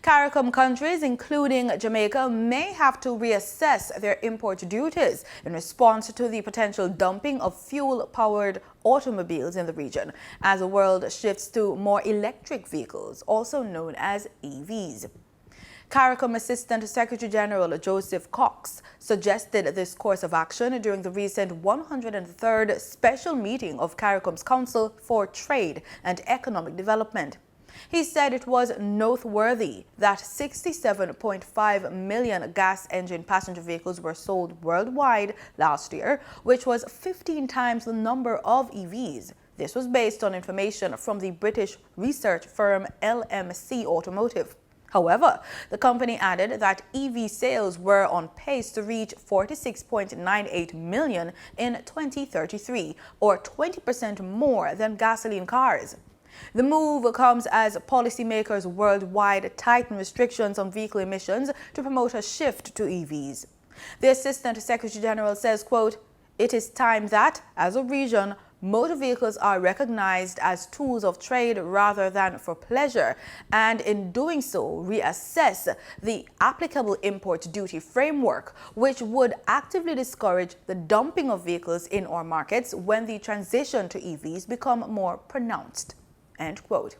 CARICOM countries, including Jamaica, may have to reassess their import duties in response to the potential dumping of fuel-powered automobiles in the region as the world shifts to more electric vehicles, also known as EVs. CARICOM Assistant Secretary General Joseph Cox suggested this course of action during the recent 103rd special meeting of CARICOM's Council for Trade and Economic Development. He said it was noteworthy that 67.5 million gas engine passenger vehicles were sold worldwide last year, which was 15 times the number of EVs. This was based on information from the British research firm LMC Automotive. However, the company added that EV sales were on pace to reach 46.98 million in 2033, or 20% more than gasoline cars. The move comes as policymakers worldwide tighten restrictions on vehicle emissions to promote a shift to EVs. The Assistant Secretary General says, quote, "It is time that, as a region, motor vehicles are recognized as tools of trade rather than for pleasure, and in doing so, reassess the applicable import duty framework, which would actively discourage the dumping of vehicles in our markets when the transition to EVs become more pronounced." End quote.